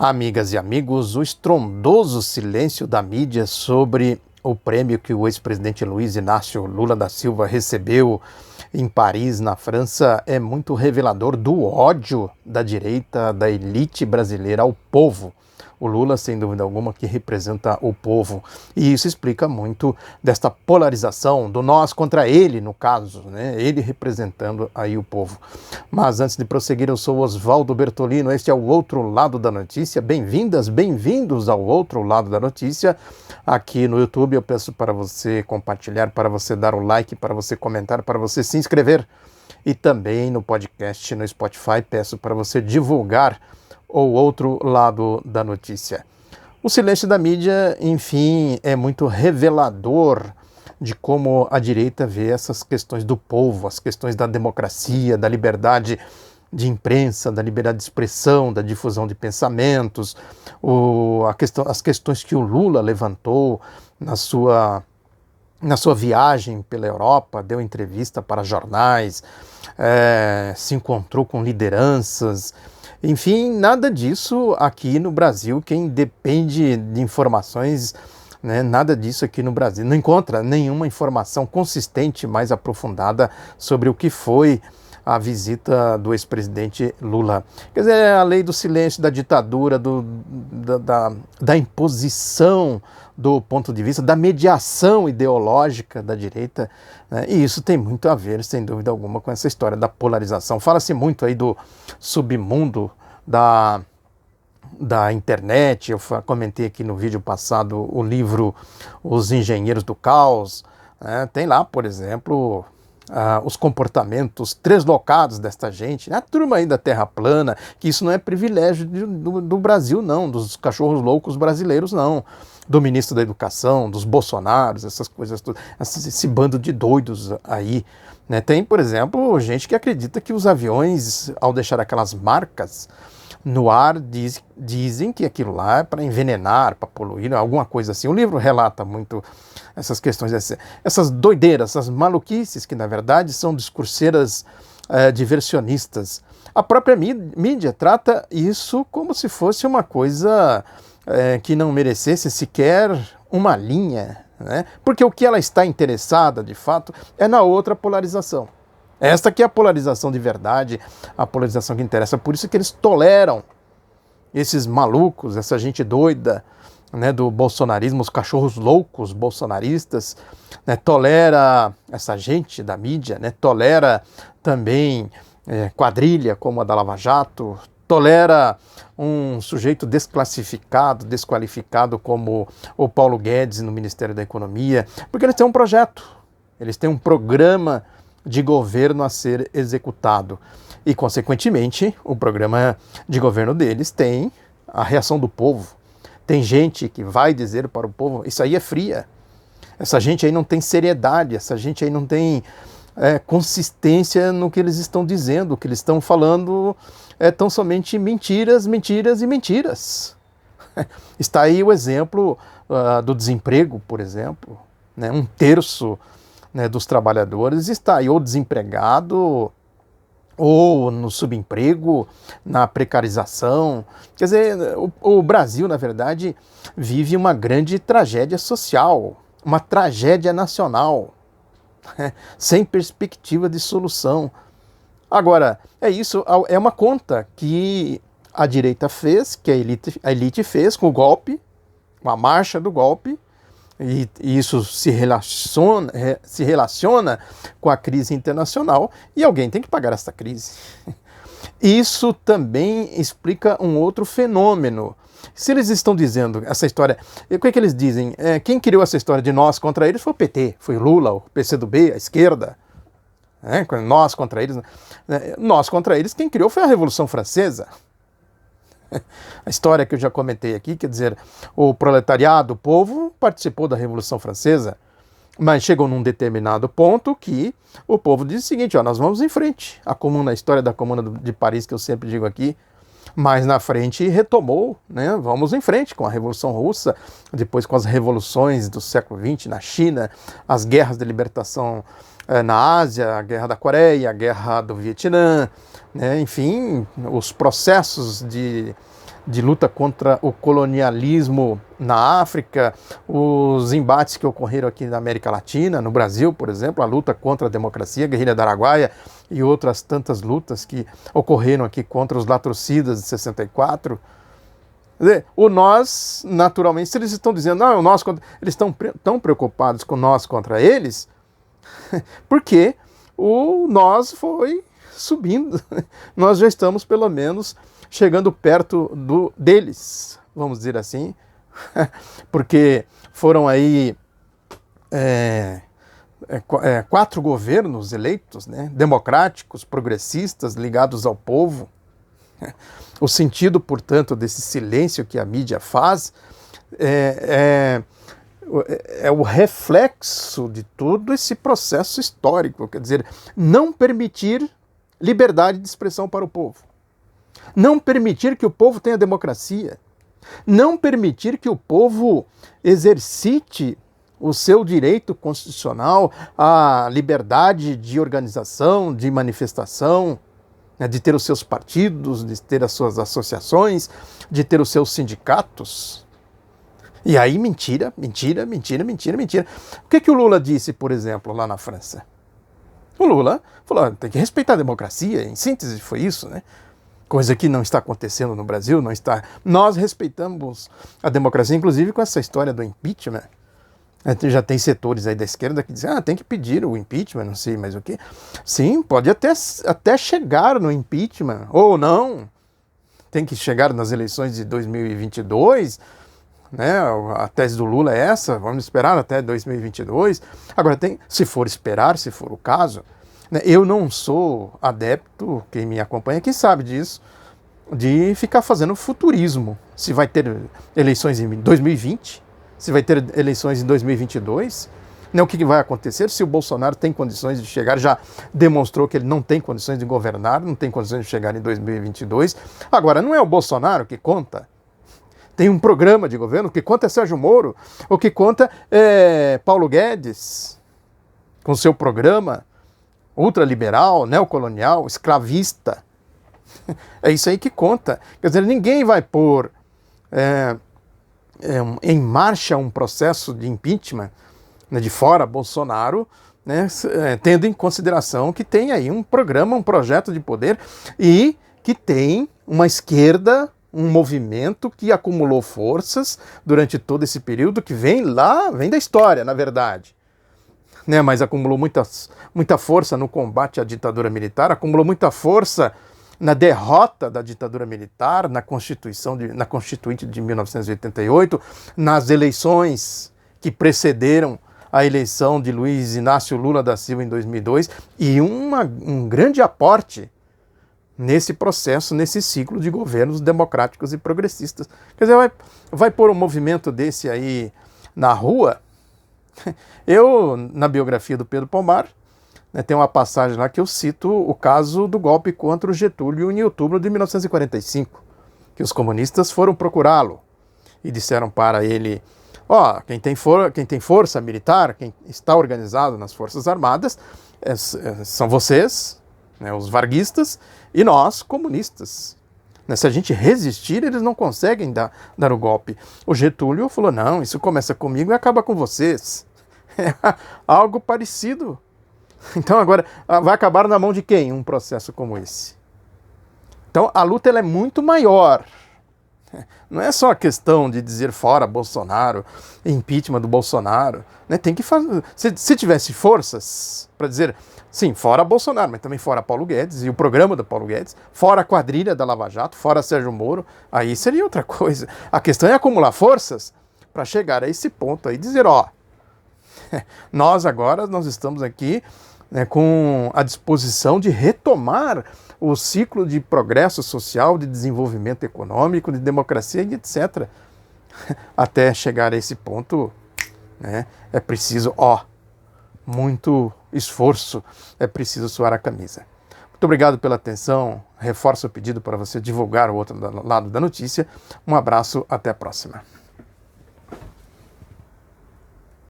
Amigas e amigos, o estrondoso silêncio da mídia sobre o prêmio que o ex-presidente Luiz Inácio Lula da Silva recebeu em Paris, na França, é muito revelador do ódio da direita, da elite brasileira ao povo. O Lula, sem dúvida alguma, que representa o povo. E isso explica muito desta polarização do nós contra ele, no caso, né? Ele representando aí o povo. Mas antes de prosseguir, eu sou Oswaldo Bertolino, este é o Outro Lado da Notícia. Bem-vindas, bem-vindos ao Outro Lado da Notícia. Aqui no YouTube eu peço para você compartilhar, para você dar o like, para você comentar, para você se inscrever. E também no podcast, no Spotify, peço para você divulgar o outro lado da notícia. O silêncio da mídia, enfim, é muito revelador de como a direita vê essas questões do povo, as questões da democracia, da liberdade de imprensa, da liberdade de expressão, da difusão de pensamentos, as questões que o Lula levantou na sua viagem pela Europa, deu entrevista para jornais, se encontrou com lideranças. Enfim, nada disso aqui no Brasil. Quem depende de informações, né, nada disso aqui no Brasil. Não encontra nenhuma informação consistente, mais aprofundada sobre o que foi a visita do ex-presidente Lula. Quer dizer, é a lei do silêncio, da ditadura, da imposição do ponto de vista, da mediação ideológica da direita, né? E isso tem muito a ver, sem dúvida alguma, com essa história da polarização. Fala-se muito aí do submundo da internet. Eu comentei aqui no vídeo passado o livro Os Engenheiros do Caos, né? Tem lá, por exemplo, os comportamentos treslocados desta gente, né? A turma aí da Terra plana, que isso não é privilégio do Brasil, não, dos cachorros loucos brasileiros, não, do ministro da Educação, dos Bolsonaros, essas coisas, esse bando de doidos aí, né? Tem, por exemplo, gente que acredita que os aviões, ao deixar aquelas marcas no ar, dizem que aquilo lá é para envenenar, para poluir, alguma coisa assim. O livro relata muito essas questões, essas doideiras, essas maluquices que, na verdade, são discurseiras diversionistas. A própria mídia trata isso como se fosse uma coisa que não merecesse sequer uma linha, né? Porque o que ela está interessada, de fato, é na outra polarização. Esta que é a polarização de verdade, a polarização que interessa. Por isso que eles toleram esses malucos, essa gente doida, né, do bolsonarismo, os cachorros loucos bolsonaristas, né, tolera essa gente da mídia, né, tolera também quadrilha como a da Lava Jato, tolera um sujeito desclassificado, desqualificado como o Paulo Guedes no Ministério da Economia, porque eles têm um projeto, eles têm um programa de governo a ser executado. E, consequentemente, o programa de governo deles tem a reação do povo. Tem gente que vai dizer para o povo, isso aí é fria. Essa gente aí não tem seriedade, essa gente aí não tem consistência no que eles estão dizendo, o que eles estão falando tão somente mentiras, mentiras e mentiras. Está aí o exemplo do desemprego, por exemplo, né? 1/3 dos trabalhadores está aí ou desempregado ou no subemprego, na precarização. Quer dizer, o Brasil, na verdade, vive uma grande tragédia social, uma tragédia nacional, sem perspectiva de solução. Agora, é uma conta que a direita fez, que a elite fez com o golpe, com a marcha do golpe, e isso se relaciona com a crise internacional, e alguém tem que pagar essa crise. Isso também explica um outro fenômeno. Se eles estão dizendo essa história, o que é que eles dizem? Quem criou essa história de nós contra eles foi o PT, foi o Lula, o PCdoB, a esquerda. Nós contra eles. Nós contra eles, quem criou foi a Revolução Francesa. A história que eu já comentei aqui, quer dizer, o proletariado, o povo, participou da Revolução Francesa, mas chegou num determinado ponto que o povo disse o seguinte, nós vamos em frente. A história da Comuna de Paris, que eu sempre digo aqui, mais na frente retomou, né? Vamos em frente com a Revolução Russa, depois com as revoluções do século XX na China, as guerras de libertação na Ásia, a Guerra da Coreia, a Guerra do Vietnã, né? Enfim, os processos de de luta contra o colonialismo na África, os embates que ocorreram aqui na América Latina, no Brasil, por exemplo, a luta contra a democracia, a guerrilha do Araguaia e outras tantas lutas que ocorreram aqui contra os latrocidas de 64. Quer dizer, o nós, naturalmente, se eles estão dizendo, não, o nós, eles estão tão preocupados com nós contra eles, porque o nós foi subindo. Nós já estamos, pelo menos, chegando perto deles, vamos dizer assim, porque foram aí 4 governos eleitos, né, democráticos, progressistas, ligados ao povo. O sentido, portanto, desse silêncio que a mídia faz é o reflexo de todo esse processo histórico, quer dizer, não permitir liberdade de expressão para o povo. Não permitir que o povo tenha democracia. Não permitir que o povo exercite o seu direito constitucional à liberdade de organização, de manifestação, né, de ter os seus partidos, de ter as suas associações, de ter os seus sindicatos. E aí mentira, mentira, mentira, mentira, mentira. O que o Lula disse, por exemplo, lá na França? O Lula falou, tem que respeitar a democracia, em síntese foi isso, né? Coisa que não está acontecendo no Brasil, não está. Nós respeitamos a democracia, inclusive com essa história do impeachment. Já tem setores aí da esquerda que dizem, tem que pedir o impeachment, não sei mais o quê. Sim, pode até chegar no impeachment, ou não. Tem que chegar nas eleições de 2022, né? A tese do Lula é essa, vamos esperar até 2022. Agora, se for esperar, se for o caso, eu não sou adepto, quem me acompanha, quem sabe disso, de ficar fazendo futurismo. Se vai ter eleições em 2020, se vai ter eleições em 2022, o que vai acontecer se o Bolsonaro tem condições de chegar, já demonstrou que ele não tem condições de governar, não tem condições de chegar em 2022. Agora, não é o Bolsonaro que conta. Tem um programa de governo, o que conta é Sérgio Moro, o que conta é Paulo Guedes, com seu programa ultraliberal, neocolonial, escravista. É isso aí que conta. Quer dizer, ninguém vai pôr em marcha um processo de impeachment, né, de fora Bolsonaro, né, tendo em consideração que tem aí um programa, um projeto de poder e que tem uma esquerda, um movimento que acumulou forças durante todo esse período, que vem da história, na verdade. Né, mas acumulou muita força no combate à ditadura militar, acumulou muita força na derrota da ditadura militar, na Constituinte de 1988, nas eleições que precederam a eleição de Luiz Inácio Lula da Silva em 2002, e um grande aporte nesse processo, nesse ciclo de governos democráticos e progressistas. Quer dizer, vai pôr um movimento desse aí na rua? Eu, na biografia do Pedro Pomar, tem uma passagem lá que eu cito o caso do golpe contra o Getúlio em outubro de 1945, que os comunistas foram procurá-lo e disseram para ele, quem tem força militar, quem está organizado nas Forças Armadas, são vocês, né, os varguistas, e nós, comunistas. Se a gente resistir, eles não conseguem dar o golpe. O Getúlio falou, não, isso começa comigo e acaba com vocês. É algo parecido. Então agora, vai acabar na mão de quem um processo como esse? Então a luta ela é muito maior. Não é só a questão de dizer fora Bolsonaro, impeachment do Bolsonaro. Tem que fazer. Se tivesse forças para dizer, sim, fora Bolsonaro, mas também fora Paulo Guedes e o programa do Paulo Guedes, fora a quadrilha da Lava Jato, fora Sérgio Moro, aí seria outra coisa. A questão é acumular forças para chegar a esse ponto aí, dizer, nós estamos aqui, né, com a disposição de retomar o ciclo de progresso social, de desenvolvimento econômico, de democracia e etc. Até chegar a esse ponto, né, é preciso, muito esforço, é preciso suar a camisa. Muito obrigado pela atenção, reforço o pedido para você divulgar o outro lado da notícia. Um abraço, até a próxima.